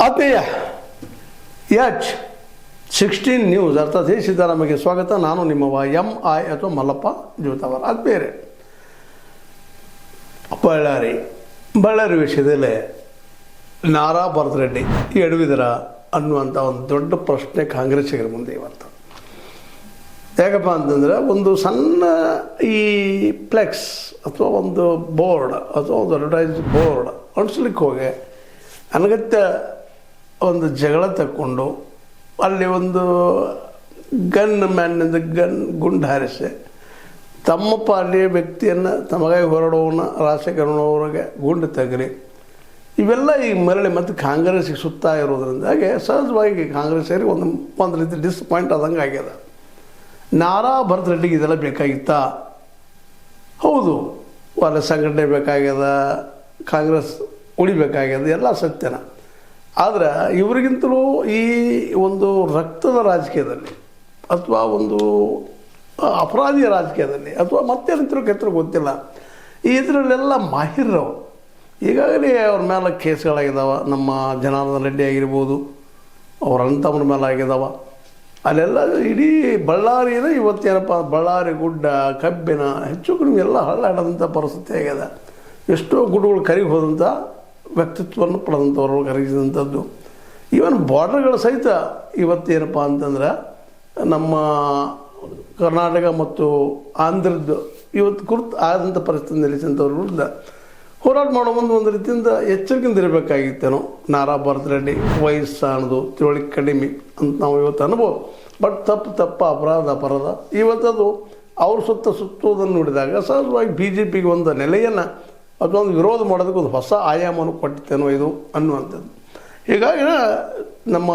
ಆತ್ಮೀಯ H16 news ಅರ್ಥಾತ್ ಸಿದ್ದರಾಮಯ್ಯಗೆ ಸ್ವಾಗತ. ನಾನು ನಿಮ್ಮವ MI ಅಥವಾ ಮಲ್ಲಪ್ಪ ಜೋತಾವರ. ಅದು ಬೇರೆ ಬಳ್ಳಾರಿ ವಿಷಯದಲ್ಲಿ ನಾರಾ ಭರತರೆಡ್ಡಿ ಎಡವಿದರ ಅನ್ನುವಂಥ ಒಂದು ದೊಡ್ಡ ಪ್ರಶ್ನೆ ಕಾಂಗ್ರೆಸ್ಸಿಗರ ಮುಂದೆ ಇವತ್ತು. ಯಾಕಪ್ಪ ಅಂತಂದರೆ ಒಂದು ಸಣ್ಣ ಈ ಫ್ಲೆಕ್ಸ್ ಅಥವಾ ಒಂದು ಬೋರ್ಡ್ ಅಥವಾ ಒಂದು ಅಡ್ವರ್ಟೈಸ್ ಬೋರ್ಡ್ ಅಂಟಿಸ್ಲಿಕ್ಕೆ ಹೋಗಿ ಅನಗತ್ಯ ಒಂದು ಜಗಳ ತಕ್ಕೊಂಡು ಅಲ್ಲಿ ಒಂದು ಮ್ಯಾನ್ನಿಂದ ಗುಂಡು ಹಾರಿಸಿ ತಮ್ಮ ಪಾರ್ಟಿಯ ವ್ಯಕ್ತಿಯನ್ನು ತಮಗಾಗಿ ಹೊರಡೋವನ್ನ ರಾಜಕೀಯವ್ರಿಗೆ ಗುಂಡು ತಗಲಿ ಇವೆಲ್ಲ ಈಗ ಮರಳಿ ಮತ್ತು ಕಾಂಗ್ರೆಸ್ಸಿಗೆ ಸುತ್ತಾ ಇರೋದ್ರಿಂದಾಗಿ ಸಹಜವಾಗಿ ಕಾಂಗ್ರೆಸ್ಸಿಗೆ ಒಂದು ರೀತಿ ಡಿಸಪಾಯಿಂಟ್ ಆದಂಗೆ ಆಗ್ಯದ. ನಾರಾ ಭರತರೆಡ್ಡಿಗೆ ಇದೆಲ್ಲ ಬೇಕಾಗಿತ್ತಾ? ಹೌದು, ಒಳ್ಳೆ ಸಂಘಟನೆ ಬೇಕಾಗ್ಯದ, ಕಾಂಗ್ರೆಸ್ ಉಳಿಬೇಕಾಗ್ಯದ, ಎಲ್ಲ ಸತ್ಯನ. ಆದರೆ ಇವರಿಗಿಂತಲೂ ಈ ಒಂದು ರಕ್ತದ ರಾಜಕೀಯದಲ್ಲಿ ಅಥವಾ ಒಂದು ಅಪರಾಧಿಯ ರಾಜಕೀಯದಲ್ಲಿ ಅಥವಾ ಮತ್ತೇನಿಂತಲೂ ಕೆತ್ತರು ಗೊತ್ತಿಲ್ಲ, ಇದರಲ್ಲೆಲ್ಲ ಮಾಹಿರರು. ಈಗಾಗಲೇ ಅವ್ರ ಮೇಲೆ ಕೇಸ್ಗಳಾಗಿದ್ದಾವೆ. ನಮ್ಮ ಜನಾರ್ದನ್ ರೆಡ್ಡಿ ಆಗಿರ್ಬೋದು, ಅವ್ರ ಅಣ್ಣತಮ್ಮನ ಮೇಲೆ ಆಗಿದ್ದಾವೆ. ಅಲ್ಲೆಲ್ಲ ಇಡೀ ಬಳ್ಳಾರಿನ ಇವತ್ತೇನಪ್ಪ, ಬಳ್ಳಾರಿ ಗುಡ್ಡ ಕಬ್ಬಿನ ಹೆಚ್ಚು ಕಡಿಮೆ ಎಲ್ಲ ಹಳ್ಳಾಡೋಂಥ ಪರಿಸ್ಥಿತಿ ಆಗ್ಯದ. ಎಷ್ಟೋ ಗುಡ್ಡಗಳು ಕರಿಗೆ ಹೋದಂಥ ವ್ಯಕ್ತಿತ್ವವನ್ನು ಪಡೆದಂಥವ್ರು ಕರಗಿಸಿದಂಥದ್ದು. ಈವನ್ ಬಾರ್ಡರ್ಗಳ ಸಹಿತ ಇವತ್ತೇನಪ್ಪ ಅಂತಂದ್ರೆ ನಮ್ಮ ಕರ್ನಾಟಕ ಮತ್ತು ಆಂಧ್ರದ್ದು ಇವತ್ತು ಕುರಿತು ಆದಂಥ ಪರಿಸ್ಥಿತಿ ನೆಲೆಸಿದಂಥವ್ರ ವಿರುದ್ಧ ಹೋರಾಟ ಮಾಡೋ ಒಂದು ರೀತಿಯಿಂದ ಎಚ್ಚರಿಕೆಯಿಂದ ಇರಬೇಕಾಗಿತ್ತೇನೋ. ನಾರಾ ಭರತರೆಡ್ಡಿ ವಯಸ್ಸಾಣದು, ತಿಳುವಳಿಕೆ ಕಡಿಮೆ ಅಂತ ನಾವು ಇವತ್ತು ಅನ್ಬೋದು. ಬಟ್ ತಪ್ಪು ಅಪರಾಧ ಇವತ್ತದು ಅವ್ರ ಸುತ್ತೋದನ್ನು ನೋಡಿದಾಗ ಸಹಜವಾಗಿ BJPಗೆ ಒಂದು ನೆಲೆಯನ್ನು ಅಥವಾ ಒಂದು ವಿರೋಧ ಮಾಡೋದಕ್ಕೆ ಒಂದು ಹೊಸ ಆಯಾಮವನ್ನು ಕೊಟ್ಟಿತ್ತೇನೋ ಇದು ಅನ್ನುವಂಥದ್ದು. ಹೀಗಾಗಿ ನಮ್ಮ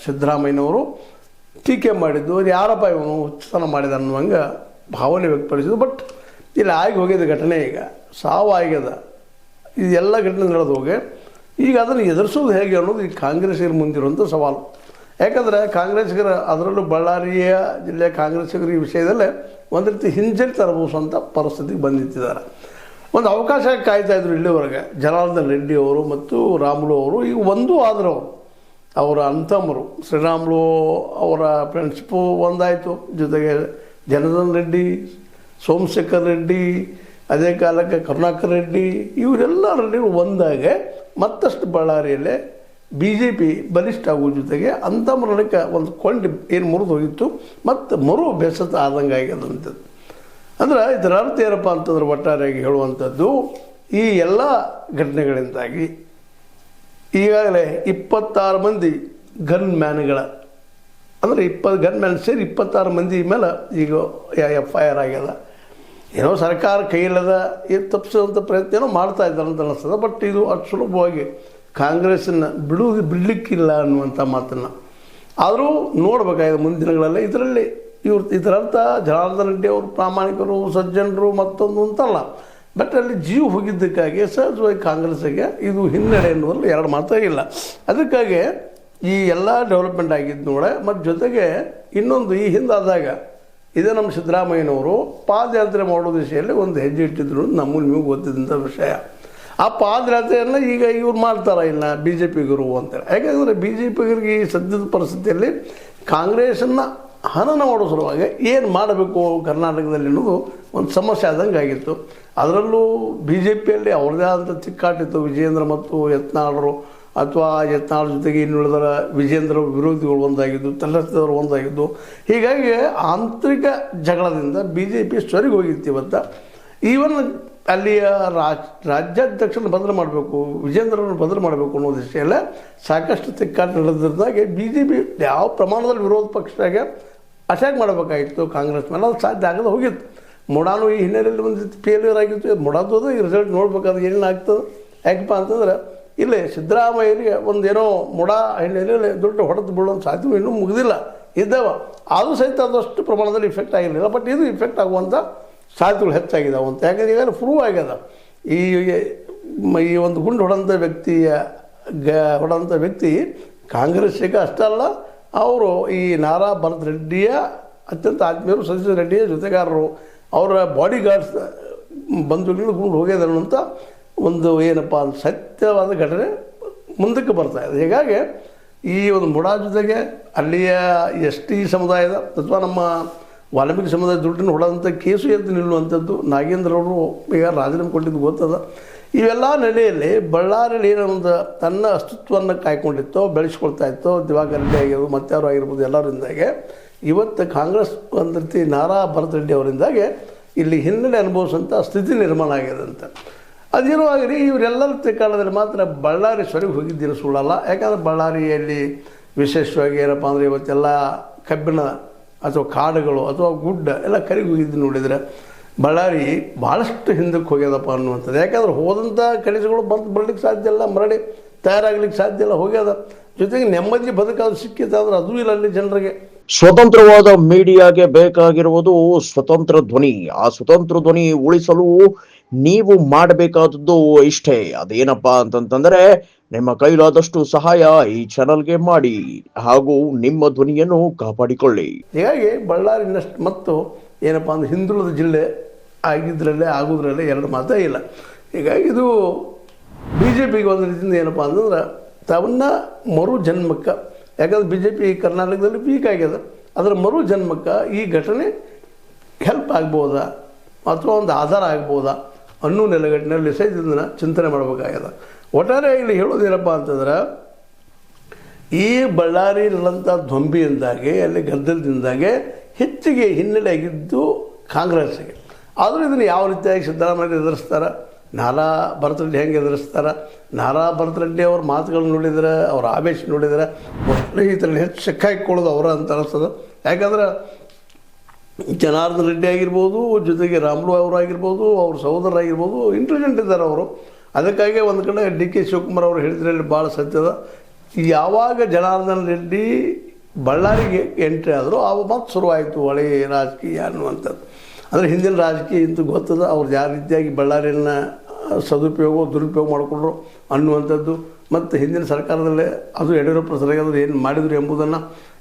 ಸಿದ್ದರಾಮಯ್ಯನವರು ಟೀಕೆ ಮಾಡಿದ್ದು, ಯಾರಪ್ಪ ಇವನು ಹುಚ್ಚತನ ಮಾಡಿದ ಅನ್ನುವಂಗೆ ಭಾವನೆ ವ್ಯಕ್ತಪಡಿಸಿದ್ದು. ಬಟ್ ಇಲ್ಲಿ ಆಗಿ ಹೋಗಿದ್ದ ಘಟನೆ, ಈಗ ಸಾವು ಆಗ್ಯದ, ಇದೆಲ್ಲ ಘಟನೆ ನಡೆದು ಹೋಗಿ ಈಗ ಅದನ್ನು ಎದುರಿಸೋದು ಹೇಗೆ ಅನ್ನೋದು ಈ ಕಾಂಗ್ರೆಸ್ಸಿಗರ ಮುಂದಿರುವಂಥ ಸವಾಲು. ಯಾಕಂದರೆ ಕಾಂಗ್ರೆಸ್ಸಿಗರ, ಅದರಲ್ಲೂ ಬಳ್ಳಾರಿಯ ಜಿಲ್ಲೆಯ ಕಾಂಗ್ರೆಸ್ಸಿಗರು ಈ ವಿಷಯದಲ್ಲೇ ಒಂದು ರೀತಿ ಹಿಂಜರಿತ ಅನುಭವಿಸುವಂಥ ಪರಿಸ್ಥಿತಿಗೆ ಬಂದಿತ್ತಿದ್ದಾರೆ. ಒಂದು ಅವಕಾಶ ಕಾಯ್ತಾಯಿದ್ರು ಇಲ್ಲಿವರೆಗೆ. ಜನಾರ್ದನ್ ರೆಡ್ಡಿ ಅವರು ಮತ್ತು ರಾಮುಲು ಅವರು ಈಗ ಒಂದೂ ಆದರೂ ಅವರ ಅಂತಮ್ಮರು ಶ್ರೀರಾಮುಲು ಅವರ ಫ್ರೆಂಡ್ಶಿಪ್ಪು ಒಂದಾಯಿತು, ಜೊತೆಗೆ ಜನಾರ್ದನ್ ರೆಡ್ಡಿ, ಸೋಮಶೇಖರ್ ರೆಡ್ಡಿ, ಅದೇ ಕಾಲಕ್ಕೆ ಕರುಣಾಕರ್ ರೆಡ್ಡಿ, ಇವರೆಲ್ಲರಲ್ಲಿ ಒಂದಾಗೆ ಮತ್ತಷ್ಟು ಬಳ್ಳಾರಿಯಲ್ಲೇ BJP ಬಲಿಷ್ಠ ಆಗುವ ಜೊತೆಗೆ ಅಂಥ ಮರಣಕ್ಕೆ ಒಂದು ಕೊಂಡು ಏನು ಮುರಿದು ಹೋಗಿತ್ತು ಮತ್ತು ಮರು ಬೆಸತ ಆದಂಗೆ ಆಗ್ಯದಂಥದ್ದು. ಅಂದ್ರೆ ಇದರ ಅರ್ಥ ಏನಪ್ಪ ಅಂತಂದ್ರೆ ಒಟ್ಟಾರೆಯಾಗಿ ಹೇಳುವಂಥದ್ದು, ಈ ಎಲ್ಲ ಘಟನೆಗಳಿಂದಾಗಿ ಈಗಾಗಲೇ 26 ಮಂದಿ ಗನ್ ಮ್ಯಾನ್ಗಳ ಅಂದರೆ 20 ಗನ್ ಮ್ಯಾನ್ ಸೇರಿ 26 ಮಂದಿ ಮೇಲೆ ಈಗ FIR ಆಗ್ಯದ. ಏನೋ ಸರ್ಕಾರ ಕೈಯಿಲ್ಲದ ತಪ್ಪಿಸುವಂಥ ಪ್ರಯತ್ನ ಏನೋ ಮಾಡ್ತಾ ಇದ್ದಾರೆ ಅಂತ ಅನ್ನಿಸ್ತದೆ. ಬಟ್ ಇದು ಅಷ್ಟು ಸುಲಭವಾಗಿ ಕಾಂಗ್ರೆಸ್ಸನ್ನು ಬಿಡಲಿಕ್ಕಿಲ್ಲ ಅನ್ನುವಂಥ ಮಾತನ್ನು ಆದರೂ ನೋಡಬೇಕಾಗಿದೆ ಮುಂದಿನ ದಿನಗಳಲ್ಲಿ. ಇದರಲ್ಲಿ ಇದರರ್ಥ ಜನಾರ್ದನ್ ರೆಡ್ಡಿ ಅವರು ಪ್ರಾಮಾಣಿಕರು, ಸಜ್ಜನರು, ಮತ್ತೊಂದು ಅಂತಲ್ಲ. ಬಟ್ ಅಲ್ಲಿ ಜೀವ ಹೋಗಿದ್ದಕ್ಕಾಗಿ ಸಹಜವಾಗಿ ಕಾಂಗ್ರೆಸ್ಸಿಗೆ ಇದು ಹಿನ್ನಡೆ ಎನ್ನುವಲ್ಲಿ ಎರಡು ಮಾತೇ ಇಲ್ಲ. ಅದಕ್ಕಾಗಿ ಈ ಎಲ್ಲ ಡೆವಲಪ್ಮೆಂಟ್ ಆಗಿದ್ದು ನೋಡೆ. ಮತ್ತು ಜೊತೆಗೆ ಇನ್ನೊಂದು ಈ ಹಿಂದಾದಾಗ ಇದೇ ನಮ್ಮ ಸಿದ್ದರಾಮಯ್ಯನವರು ಪಾದಯಾತ್ರೆ ಮಾಡೋ ದಿಶೆಯಲ್ಲಿ ಒಂದು ಹೆಜ್ಜೆ ಇಟ್ಟಿದ್ರು, ನಮಗೆ ನಿಮಗೆ ಗೊತ್ತಿದ್ದಂಥ ವಿಷಯ. ಆ ಪಾದಯಾತ್ರೆಯನ್ನು ಈಗ ಇವ್ರು ಮಾಡ್ತಾರ ಇಲ್ಲ BJPಗರು ಅಂತೇಳಿ. ಯಾಕೆಂದರೆ BJPಗರಿಗೆ ಈ ಸದ್ಯದ ಪರಿಸ್ಥಿತಿಯಲ್ಲಿ ಕಾಂಗ್ರೆಸ್ಸನ್ನು ಹನನ ಮಾಡೋ ಸಲುವಾಗಿ ಏನು ಮಾಡಬೇಕು ಕರ್ನಾಟಕದಲ್ಲಿ ಅನ್ನೋದು ಒಂದು ಸಮಸ್ಯೆ ಆದಂಗೆ ಆಗಿತ್ತು. ಅದರಲ್ಲೂ BJPಯಲ್ಲಿ ಅವ್ರದ್ದೇ ಆದಂಥ ಚಿಕ್ಕಾಟಿತ್ತು. ವಿಜೇಂದ್ರ ಮತ್ತು ಯತ್ನಾಳರು ಅಥವಾ ಯತ್ನಾಳ್ ಜೊತೆಗೆ ಇನ್ನುಳಿದರ ವಿಜೇಂದ್ರ ವಿರೋಧಿಗಳು ಒಂದಾಗಿದ್ದು, ತಲ್ಲಸಿದವರು ಒಂದಾಗಿದ್ದು. ಹೀಗಾಗಿ ಆಂತರಿಕ ಜಗಳದಿಂದ BJP ಸೊರಿಗೆ ಹೋಗಿತ್ತು. ಇವತ್ತು ಈವನ್ ಅಲ್ಲಿಯ ರಾಜ್ಯಾಧ್ಯಕ್ಷರನ್ನು ಬದಲು ಮಾಡಬೇಕು, ವಿಜೇಂದ್ರವನ್ನು ಬದಲು ಮಾಡಬೇಕು ಅನ್ನೋ ದಿಶೆಯಲ್ಲೇ ಸಾಕಷ್ಟು ತಿಕ್ಕಾಟ ನಡೆದಿದ್ದಾಗೆ BJP ಯಾವ ಪ್ರಮಾಣದಲ್ಲಿ ವಿರೋಧ ಪಕ್ಷದಾಗೆ ಅಟ್ಯಾಕ್ ಮಾಡಬೇಕಾಗಿತ್ತು ಕಾಂಗ್ರೆಸ್ ಮೇಲೆ, ಅದು ಸಾಧ್ಯ ಆಗದೆ ಹೋಗಿತ್ತು. ಮೊಡಾನು ಈ ಹಿನ್ನೆಲೆಯಲ್ಲಿ ಒಂದು ಫೇಲ್ಯೂರ್ ಆಗಿತ್ತು. ಮೊಡಾದು ಈ ರಿಸಲ್ಟ್ ನೋಡ್ಬೇಕಾದ್ರೆ ಏನೇನಾಗ್ತದೆ. ಯಾಕಪ್ಪ ಅಂತಂದ್ರೆ ಇಲ್ಲೇ ಸಿದ್ದರಾಮಯ್ಯನಿಗೆ ಒಂದೇನೋ ಮೊಡ ಹಿನ್ನೆಲೆಯಲ್ಲಿ ದೊಡ್ಡ ಹೊಡೆದು ಬೀಳುವಂಥ ಸಾಧ್ಯತೆ ಇನ್ನೂ ಮುಗಿದಿಲ್ಲ ಇದ್ದಾವ. ಆದರೂ ಸಹಿತ ಅದಷ್ಟು ಪ್ರಮಾಣದಲ್ಲಿ ಇಫೆಕ್ಟ್ ಆಗಿರಲಿಲ್ಲ. ಬಟ್ ಇದು ಇಫೆಕ್ಟ್ ಆಗುವಂಥ ಸಾಧ್ಯತೆಗಳು ಹೆಚ್ಚಾಗಿದ್ದಾವೆ ಅಂತ. ಯಾಕಂದರೆ ಈಗಾಗಲೇ ಪ್ರೂವ್ ಆಗ್ಯದ. ಈ ಒಂದು ಗುಂಡು ಹೊಡೆದಂಥ ವ್ಯಕ್ತಿ ಕಾಂಗ್ರೆಸ್ಸಿಗೆ ಅಷ್ಟಲ್ಲ, ಅವರು ಈ ನಾರಾ ಭರತರೆಡ್ಡಿಯ ಅತ್ಯಂತ ಆತ್ಮೀಯರು, ಸತೀಶ್ ರೆಡ್ಡಿಯ ಜೊತೆಗಾರರು, ಅವರ ಬಾಡಿ ಗಾರ್ಡ್ಸ್ ಬಂಧುಗಳು ಗುಂಡು ಹೋಗ್ಯದ ಅನ್ನುವಂಥ ಒಂದು ಏನಪ್ಪ ಸತ್ಯವಾದ ಘಟನೆ ಮುಂದಕ್ಕೆ ಬರ್ತಾ ಇದೆ. ಹೀಗಾಗಿ ಈ ಒಂದು ಮುಡಾ ಜೊತೆಗೆ ಅಲ್ಲಿಯ ಎಸ್ ಟಿ ಸಮುದಾಯದ ಅಥವಾ ನಮ್ಮ ವಾಲ್ಮೀಕಿ ಸಮುದಾಯದ ದುಡ್ಡನ್ನು ಹೊಡೆದಂಥ ಕೇಸು ಎದ್ದು ನಿಲ್ಲುವಂಥದ್ದು ನಾಗೇಂದ್ರ ಅವರು ಈಗ ರಾಜೀನಾಮೆ ಕೊಟ್ಟಿದ್ದು ಗೊತ್ತದ. ಇವೆಲ್ಲ ನೆಲೆಯಲ್ಲಿ ಬಳ್ಳಾರಿಯಲ್ಲಿ ಏನೊಂದು ತನ್ನ ಅಸ್ತಿತ್ವವನ್ನು ಕಾಯ್ಕೊಂಡಿತ್ತೋ ಬೆಳೆಸ್ಕೊಳ್ತಾ ಇತ್ತೋ ದಿವಾಕರ್ ರೆಡ್ಡಿ ಆಗಿರ್ಬೋದು ಮತ್ತಾರು ಆಗಿರ್ಬೋದು ಎಲ್ಲರಿಂದಾಗೆ ಇವತ್ತು ಕಾಂಗ್ರೆಸ್ ಒಂದು ರೀತಿ ನಾರಾ ಭರತ್ ರೆಡ್ಡಿ ಅವರಿಂದಾಗೆ ಇಲ್ಲಿ ಹಿನ್ನೆಲೆ ಅನುಭವಿಸುವಂಥ ಸ್ಥಿತಿ ನಿರ್ಮಾಣ ಆಗಿದೆ ಅಂತ. ಅದೇನೋ ಆಗಲಿ ಇವರೆಲ್ಲರ ಕಾಲದಲ್ಲಿ ಮಾತ್ರ ಬಳ್ಳಾರಿ ಸೊರಗಿ ಹೋಗಿದ್ದೀರಿ ಸುಳ್ಳಲ್ಲ. ಯಾಕಂದರೆ ಬಳ್ಳಾರಿಯಲ್ಲಿ ವಿಶೇಷವಾಗಿ ಏನಪ್ಪ ಅಂದರೆ ಇವತ್ತೆಲ್ಲ ಕಬ್ಬಿಣ ಅಥವಾ ಕಾಡುಗಳು ಅಥವಾ ಗುಡ್ಡ ಎಲ್ಲ ಕರಿಗಿ ಹೋಗಿದ್ದು ನೋಡಿದರೆ ಬಳ್ಳಾರಿ ಭಾಳಷ್ಟು ಹಿಂದಕ್ಕೆ ಹೋಗ್ಯದಪ್ಪ ಅನ್ನುವಂಥದ್ದು. ಯಾಕಂದ್ರೆ ಹೋದಂಥ ಖನಿಜಗಳು ಬರಲಿಕ್ಕೆ ಸಾಧ್ಯ ಇಲ್ಲ, ಮರಳಿ ತಯಾರಾಗ್ಲಿಕ್ಕೆ ಸಾಧ್ಯ ಇಲ್ಲ, ಹೋಗ್ಯದ. ಜೊತೆಗೆ ನೆಮ್ಮದಿ ಬದುಕಾದ್ರು ಸಿಕ್ಕಿತ್ತು ಆದರೆ ಅದು ಇಲ್ಲ ಅಲ್ಲಿ ಜನರಿಗೆ. ಸ್ವತಂತ್ರವಾದ ಮೀಡಿಯಾಗೆ ಬೇಕಾಗಿರುವುದು ಸ್ವತಂತ್ರ ಧ್ವನಿ. ಆ ಸ್ವತಂತ್ರ ಧ್ವನಿ ಉಳಿಸಲು ನೀವು ಮಾಡಬೇಕಾದದ್ದು ಇಷ್ಟೇ. ಅದೇನಪ್ಪಾ ಅಂತಂತಂದ್ರೆ ನಿಮ್ಮ ಕೈಲಾದಷ್ಟು ಸಹಾಯ ಈ ಚಾನಲ್ಗೆ ಮಾಡಿ ಹಾಗೂ ನಿಮ್ಮ ಧ್ವನಿಯನ್ನು ಕಾಪಾಡಿಕೊಳ್ಳಿ. ಹೀಗಾಗಿ ಬಳ್ಳಾರಿನಷ್ಟು ಮತ್ತು ಏನಪ್ಪ ಅಂದ್ರೆ ಹಿಂದುಳಿದ ಜಿಲ್ಲೆ ಆಗಿದ್ರಲ್ಲೇ ಆಗೋದ್ರಲ್ಲೇ ಎರಡು ಮಾತೇ ಇಲ್ಲ. ಹೀಗಾಗಿ ಇದು ಬಿ ಜೆ ಪಿಗೆ ಒಂದು ರೀತಿಯಿಂದ ಏನಪ್ಪ ಅಂತಂದ್ರೆ ತನ್ನ ಮರು ಜನ್ಮಕ್ಕೆ, ಯಾಕಂದ್ರೆ ಬಿ ಜೆ ಪಿ ಕರ್ನಾಟಕದಲ್ಲಿ ವೀಕ್ ಆಗ್ಯದ, ಅದರ ಮರು ಜನ್ಮಕ್ಕೆ ಈ ಘಟನೆ ಹೆಲ್ಪ್ ಆಗ್ಬೋದಾ ಅಥವಾ ಒಂದು ಆಧಾರ ಆಗ್ಬೋದಾ ಅನ್ನೋ ನೆಲೆಗಟ್ಟಿನಲ್ಲಿ ಸಹಿತ ಇದನ್ನು ಚಿಂತನೆ ಮಾಡಬೇಕಾಗ್ಯದ. ಒಟ್ಟಾರೆ ಇಲ್ಲಿ ಹೇಳೋದೇನಪ್ಪ ಅಂತಂದ್ರೆ ಈ ಬಳ್ಳಾರಿಯಲ್ಲಂಥ ಧ್ವಂಬಿಯಿಂದಾಗಿ ಅಲ್ಲಿ ಗದ್ದಲದಿಂದಾಗೆ ಹೆಚ್ಚಿಗೆ ಹಿನ್ನೆಲೆ ಆಗಿದ್ದು ಕಾಂಗ್ರೆಸ್ಸಿಗೆ. ಆದರೂ ಇದನ್ನು ಯಾವ ರೀತಿಯಾಗಿ ಸಿದ್ದರಾಮಯ್ಯ ಎದುರಿಸ್ತಾರೆ, ನಾರಾ ಭರತ್ ರೆಡ್ಡಿ ಹೆಂಗೆ ಎದುರಿಸ್ತಾರೆ, ನಾರಾ ಭರತ್ ರೆಡ್ಡಿ ಅವ್ರ ಮಾತುಗಳು ನೋಡಿದರೆ ಅವ್ರ ಆವೇಶ ನೋಡಿದರೆ ಒಟ್ಟು ಇದರಲ್ಲಿ ಹೆಚ್ಚು ಸಿಕ್ಕಾಕೊಳ್ಳೋದು ಅವರ ಅಂತ ಅನಿಸ್ತದೆ. ಯಾಕಂದ್ರೆ ಜನಾರ್ದನ್ ರೆಡ್ಡಿ ಆಗಿರ್ಬೋದು, ಜೊತೆಗೆ ರಾಮುಲು ಅವರಾಗಿರ್ಬೋದು, ಅವ್ರ ಸಹೋದರರಾಗಿರ್ಬೋದು, ಇಂಟೆಲಿಜೆಂಟ್ ಇದ್ದಾರೆ ಅವರು. ಅದಕ್ಕಾಗಿ ಒಂದು ಕಡೆ ಡಿ ಕೆ ಶಿವಕುಮಾರ್ ಅವರು ಹೇಳಿದ್ರಲ್ಲಿ ಭಾಳ ಸತ್ಯದ. ಯಾವಾಗ ಜನಾರ್ದನ್ ರೆಡ್ಡಿ ಬಳ್ಳಾರಿಗೆ ಎಂಟ್ರಿ ಆದರೂ ಆವಾಗ ಮತ್ತೆ ಶುರುವಾಯಿತು ಒಳ್ಳೆ ರಾಜಕೀಯ ಅನ್ನುವಂಥದ್ದು. ಅಂದರೆ ಹಿಂದಿನ ರಾಜಕೀಯ ಇಂತೂ ಗೊತ್ತದ, ಅವ್ರು ಯಾವ ರೀತಿಯಾಗಿ ಬಳ್ಳಾರಿಯನ್ನು ಸದುಪಯೋಗ ದುರುಪಯೋಗ ಮಾಡಿಕೊಂಡ್ರು ಅನ್ನುವಂಥದ್ದು. ಮತ್ತು ಹಿಂದಿನ ಸರ್ಕಾರದಲ್ಲೇ ಅದು ಯಡಿಯೂರಪ್ಪ ಸರ್ಕಾರದಲ್ಲಿ ಏನು ಮಾಡಿದರು ಎಂಬುದನ್ನು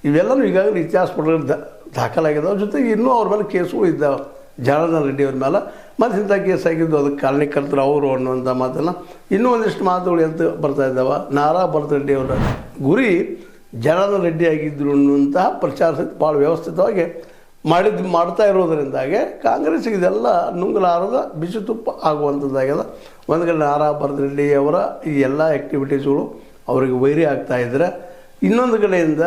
ಇವೆಲ್ಲವೂ ಈಗಾಗಲೇ ಇತಿಹಾಸ ಪುಟಗಳಲ್ಲಿ ದಾಖಲಾಗಿದ್ದಾವೆ. ಜೊತೆಗೆ ಇನ್ನೂ ಅವ್ರ ಮೇಲೆ ಕೇಸುಗಳು ಇದ್ದಾವೆ ಜನಾರ್ದನ್ ರೆಡ್ಡಿ ಅವ್ರ ಮೇಲೆ. ಮತ್ತು ಇಂಥ ಕೇಸ್ ಆಗಿದ್ದು ಅದಕ್ಕೆ ಕಾರಣಕರ್ತರು ಅವರು ಅನ್ನುವಂಥ ಮಾತನ್ನು ಇನ್ನೂ ಒಂದಿಷ್ಟು ಮಾತುಗಳು ಎದ್ದು ಬರ್ತಾ ಇದ್ದಾವೆ. ನಾರಾ ಭರತ್ ರೆಡ್ಡಿ ಅವರ ಗುರಿ ಜನಾರ್ದನ್ ರೆಡ್ಡಿ ಆಗಿದ್ದರು ಅನ್ನುವಂತಹ ಪ್ರಚಾರ ಸಹಿತ ಭಾಳ ವ್ಯವಸ್ಥಿತವಾಗಿ ಮಾಡ್ತಾ ಇರೋದರಿಂದಾಗೆ ಕಾಂಗ್ರೆಸ್ಸಿಗೆ ಇದೆಲ್ಲ ನುಂಗಲಾರದ ಬಿಸಿ ತುಪ್ಪ ಆಗುವಂಥದ್ದಾಗ್ಯದ. ಒಂದು ಕಡೆ ನಾರಾ ಭರತ್ ರೆಡ್ಡಿ ಅವರ ಈ ಎಲ್ಲ ಆ್ಯಕ್ಟಿವಿಟೀಸ್ಗಳು ಅವರಿಗೆ ವೈರಿ ಆಗ್ತಾಯಿದ್ರೆ, ಇನ್ನೊಂದು ಕಡೆಯಿಂದ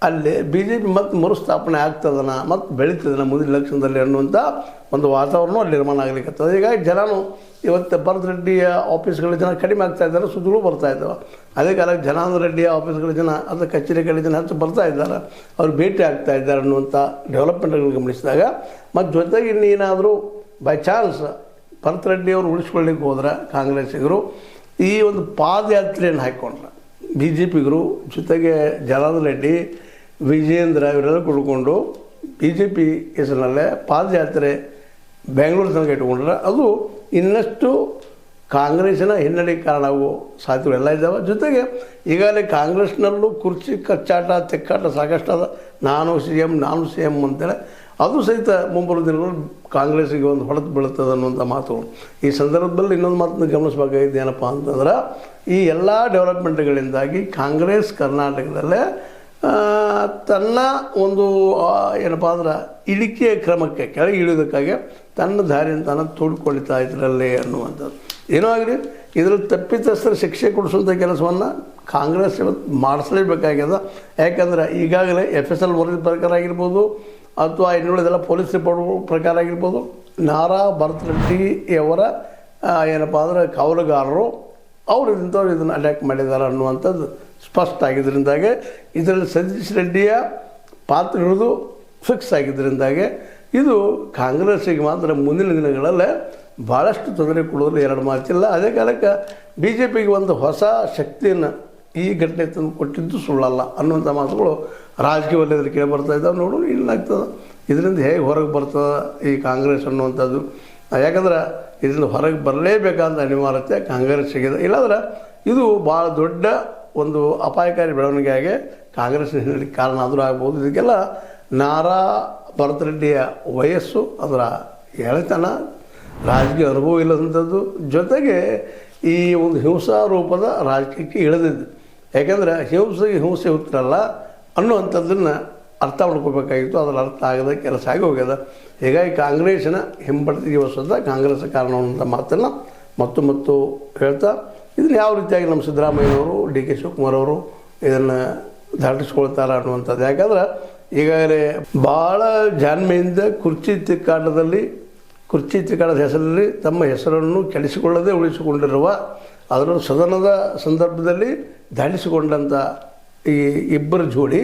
ಅಲ್ಲಿ ಬಿ ಜೆ ಪಿ ಮತ್ತು ಮರುಸ್ಥಾಪನೆ ಆಗ್ತದನ ಮತ್ತು ಬೆಳೀತದನ ಮುಂದಿನ ಎಲೆಕ್ಷನ್ದಲ್ಲಿ ಅನ್ನುವಂಥ ಒಂದು ವಾತಾವರಣ ಅಲ್ಲಿ ನಿರ್ಮಾಣ ಆಗಲಿಕ್ಕತ್ತದ. ಹೀಗಾಗಿ ಜನನು ಇವತ್ತು ಭರತ್ ರೆಡ್ಡಿಯ ಆಫೀಸ್ಗಳ ಜನ ಕಡಿಮೆ ಆಗ್ತಾ ಇದ್ದಾರೆ, ಸುದ್ದಿಗಳು ಬರ್ತಾ ಇದ್ದಾವೆ. ಅದೇ ಕಾಲಕ್ಕೆ ಜನಾರ್ದನ್ ರೆಡ್ಡಿಯ ಆಫೀಸ್ಗಳ ಜನ ಅಥವಾ ಕಚೇರಿಗಳ ಜನ ಹೆಚ್ಚು ಬರ್ತಾ ಇದ್ದಾರೆ, ಅವ್ರು ಭೇಟಿ ಆಗ್ತಾ ಇದ್ದಾರೆ ಅನ್ನುವಂಥ ಡೆವಲಪ್ಮೆಂಟ್ಗಳು ಗಮನಿಸಿದಾಗ, ಮತ್ತು ಜೊತೆಗೆ ಇನ್ನೇನಾದರೂ ಬೈ ಚಾನ್ಸ್ ಭರತ್ ರೆಡ್ಡಿ ಅವರು ಉಳಿಸ್ಕೊಳ್ಳಿಕ್ಕೆ ಹೋದ್ರೆ ಕಾಂಗ್ರೆಸ್ಸಿಗರು ಈ ಒಂದು ಪಾದಯಾತ್ರೆಯನ್ನು ಹಾಕ್ಕೊಂಡ್ರೆ ಬಿ ಜೆ ಪಿಗರು ಜೊತೆಗೆ ಜನಾರ್ದನ್ ರೆಡ್ಡಿ ವಿಜಯೇಂದ್ರ ಇವರೆಲ್ಲ ಕುಳ್ಕೊಂಡು ಬಿ ಜೆ ಪಿ ಹೆಸರಿನಲ್ಲೇ ಪಾದಯಾತ್ರೆ ಬೆಂಗಳೂರು ತನಕ ಇಟ್ಕೊಂಡ್ರೆ ಅದು ಇನ್ನಷ್ಟು ಕಾಂಗ್ರೆಸ್ಸಿನ ಹಿನ್ನಡೆಗೆ ಕಾರಣ ಆಗುವ ಸಾಧ್ಯತೆಗಳು ಎಲ್ಲ ಇದ್ದಾವೆ. ಜೊತೆಗೆ ಈಗಾಗಲೇ ಕಾಂಗ್ರೆಸ್ನಲ್ಲೂ ಕುರ್ಚಿ ಕಚ್ಚಾಟ ತೆಕ್ಕಾಟ ಸಾಕಷ್ಟು ಅದ. ನಾನು ಸಿ ಎಮ್ ಅಂತೇಳಿ ಅದು ಸಹಿತ ಮುಂಬರುವ ದಿನಗಳು ಕಾಂಗ್ರೆಸ್ಸಿಗೆ ಒಂದು ಹೊಡೆದು ಬೀಳುತ್ತದೆ ಅನ್ನುವಂಥ ಮಾತುಗಳು. ಈ ಸಂದರ್ಭದಲ್ಲಿ ಇನ್ನೊಂದು ಮಾತನ್ನು ಗಮನಿಸಬೇಕಾಗಿದ್ದು ಏನಪ್ಪ ಅಂತಂದ್ರೆ ಈ ಎಲ್ಲ ಡೆವಲಪ್ಮೆಂಟ್ಗಳಿಂದಾಗಿ ಕಾಂಗ್ರೆಸ್ ಕರ್ನಾಟಕದಲ್ಲೇ ತನ್ನ ಒಂದು ಏನಪ್ಪ ಅಂದ್ರೆ ಇಳಿಕೆಯ ಕ್ರಮಕ್ಕೆ ಕೆಳಗೆ ಇಳಿಯೋದಕ್ಕಾಗಿ ತನ್ನ ದಾರಿಯನ್ನು ತಾನು ತೋಡ್ಕೊಳ್ತಾ ಇದರಲ್ಲಿ ಅನ್ನುವಂಥದ್ದು. ಏನೋ ಆಗಲಿ ಇದರಲ್ಲಿ ತಪ್ಪಿತಸ್ಥರ ಶಿಕ್ಷೆ ಕೊಡಿಸುವಂಥ ಕೆಲಸವನ್ನು ಕಾಂಗ್ರೆಸ್ ಇವತ್ತು ಮಾಡಿಸಲೇಬೇಕಾಗ್ಯದ. ಯಾಕಂದ್ರೆ ಈಗಾಗಲೇ FSL ವರದಿ ಪ್ರಕಾರ ಆಗಿರ್ಬೋದು ಅಥವಾ ಇನ್ನುಳಿದೆಲ್ಲ ಪೊಲೀಸ್ ರಿಪೋರ್ಟ್ ಪ್ರಕಾರ ಆಗಿರ್ಬೋದು, ನಾರಾ ಭರತ್ ರೆಡ್ಡಿಯವರ ಏನಪ್ಪ ಅಂದರೆ ಕಾವಲುಗಾರರು ಅವರು ಇಂಥವ್ರು ಇದನ್ನು ಅಟ್ಯಾಕ್ ಮಾಡಿದ್ದಾರೆ ಅನ್ನುವಂಥದ್ದು ಸ್ಪಷ್ಟ ಆಗಿದ್ದರಿಂದಾಗೆ ಇದರಲ್ಲಿ ಸತೀಶ್ ರೆಡ್ಡಿಯ ಪಾತ್ರ ಹಿಡಿದು ಫಿಕ್ಸ್ ಆಗಿದ್ದರಿಂದಾಗೆ ಇದು ಕಾಂಗ್ರೆಸ್ಸಿಗೆ ಮಾತ್ರ ಮುಂದಿನ ದಿನಗಳಲ್ಲೇ ಭಾಳಷ್ಟು ತೊಂದರೆ ಕೊಡೋದ್ರಲ್ಲಿ ಎರಡು ಮಾತಿಲ್ಲ. ಅದೇ ಕಾಲಕ್ಕೆ ಬಿ ಜೆ ಪಿಗೆ ಒಂದು ಹೊಸ ಶಕ್ತಿಯನ್ನು ಈ ಘಟನೆ ತಂದು ಕೊಟ್ಟಿದ್ದು ಸುಳ್ಳಲ್ಲ ಅನ್ನುವಂಥ ಮಾತುಗಳು ರಾಜಕೀಯ ವಲಯದಲ್ಲಿ ಕೇಳಿ ಬರ್ತಾ ಇದ್ದಾವೆ. ನೋಡೋಣ ಏನಾಗ್ತದೆ, ಇದರಿಂದ ಹೇಗೆ ಹೊರಗೆ ಬರ್ತದೆ ಈ ಕಾಂಗ್ರೆಸ್ ಅನ್ನುವಂಥದ್ದು. ಯಾಕಂದ್ರೆ ಇದರಿಂದ ಹೊರಗೆ ಬರಲೇಬೇಕಂತ ಅನಿವಾರ್ಯತೆ ಕಾಂಗ್ರೆಸ್ಸಿಗಿದೆ. ಇಲ್ಲಾಂದ್ರೆ ಇದು ಭಾಳ ದೊಡ್ಡ ಒಂದು ಅಪಾಯಕಾರಿ ಬೆಳವಣಿಗೆಯಾಗಿ ಕಾಂಗ್ರೆಸ್ನ ಹಿನ್ನಡೆಗೆ ಕಾರಣ ಆದರೂ ಆಗ್ಬೋದು. ಇದಕ್ಕೆಲ್ಲ ನಾರಾ ಭರತ್ ರೆಡ್ಡಿಯ ವಯಸ್ಸು, ಅದರ ಎಳೆತನ, ರಾಜಕೀಯ ಅನುಭವ ಇಲ್ಲದಂಥದ್ದು, ಜೊತೆಗೆ ಈ ಒಂದು ಹಿಂಸಾ ರೂಪದ ರಾಜಕೀಯಕ್ಕೆ ಇಳಿದಿದ್ದು. ಯಾಕೆಂದರೆ ಹಿಂಸೆಗೆ ಹಿಂಸೆ ಹುತ್ತರಲ್ಲ ಅನ್ನುವಂಥದ್ದನ್ನು ಅರ್ಥ ಮಾಡ್ಕೋಬೇಕಾಗಿತ್ತು. ಅದರ ಅರ್ಥ ಆಗದ ಕೆಲಸ ಆಗಿ ಹೋಗ್ಯದ. ಹೀಗಾಗಿ ಕಾಂಗ್ರೆಸ್ಸಿನ ಹಿಂಬಡ್ತಿಗೆ ಹೊಸದ ಕಾಂಗ್ರೆಸ್ ಕಾರಣ ಅನ್ನುವಂಥ ಮಾತನ್ನು ಮತ್ತು ಹೇಳ್ತಾ ಇದನ್ನು ಯಾವ ರೀತಿಯಾಗಿ ನಮ್ಮ ಸಿದ್ದರಾಮಯ್ಯನವರು, ಡಿ ಕೆ ಶಿವಕುಮಾರ್ ಅವರು ಇದನ್ನು ದಾಟಿಸ್ಕೊಳ್ತಾರೆ ಅನ್ನುವಂಥದ್ದು. ಯಾಕಂದ್ರೆ ಈಗಾಗಲೇ ಭಾಳ ಜಾಣ್ಮೆಯಿಂದ ಕುರ್ಚಿ ತಿಕ್ಕಾಟದ ಹೆಸರಲ್ಲಿ ತಮ್ಮ ಹೆಸರನ್ನು ಕೆಡಿಸಿಕೊಳ್ಳದೆ ಉಳಿಸಿಕೊಂಡಿರುವ, ಅದರ ಸದನದ ಸಂದರ್ಭದಲ್ಲಿ ದಾಟಿಸಿಕೊಂಡಂಥ ಈ ಇಬ್ಬರು ಜೋಡಿ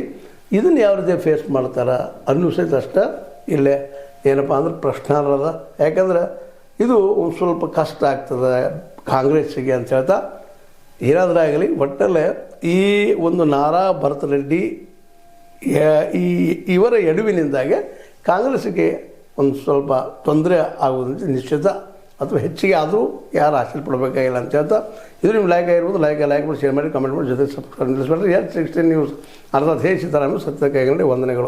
ಇದನ್ನು ಯಾವ ರೀತಿ ಫೇಸ್ ಮಾಡ್ತಾರೆ ಅನ್ನಿಸೈತೆ ಅಷ್ಟೇ. ಇಲ್ಲೇ ಏನಪ್ಪ ಅಂದ್ರೆ ಪ್ರಶ್ನಾರ್ಹದ. ಯಾಕಂದ್ರೆ ಇದು ಒಂದು ಸ್ವಲ್ಪ ಕಷ್ಟ ಆಗ್ತದೆ ಕಾಂಗ್ರೆಸ್ಸಿಗೆ ಅಂತ ಹೇಳ್ತಾ, ಏನಾದರೂ ಆಗಲಿ ಒಟ್ಟಲ್ಲೇ ಈ ಒಂದು ನಾರಾ ಭರತ್ ರೆಡ್ಡಿ ಇವರ ಎಡವಿನಿಂದಾಗೆ ಕಾಂಗ್ರೆಸ್ಸಿಗೆ ಒಂದು ಸ್ವಲ್ಪ ತೊಂದರೆ ಆಗುವುದಂತ ನಿಶ್ಚಿತ, ಅಥವಾ ಹೆಚ್ಚಿಗೆ ಆದರೂ ಯಾರು ಆಸೆ ಪಡಬೇಕಾಗಿಲ್ಲ ಅಂತ ಹೇಳ್ತಾ, ಇದು ನಿಮ್ಮ ಲೈಕ್ ಆಗಿರ್ಬೋದು. ಲೈಕ್ ಮಾಡಿ, ಶೇರ್ ಮಾಡಿ, ಕಮೆಂಟ್ ಮಾಡಿ, ಜೊತೆ ಸಬ್ಸ್ಕ್ರೈಬ್ ನಿಲ್ಲಿಸಬೇಡ್ರಿ. 16 ನ್ಯೂಸ್ ಅರ್ಧ ದೇಶ ಸಿದ್ದರಾಮಯ್ಯ ಸತ್ಯ ಕೈಗೊಂಡು ವಂದನೆಗಳು.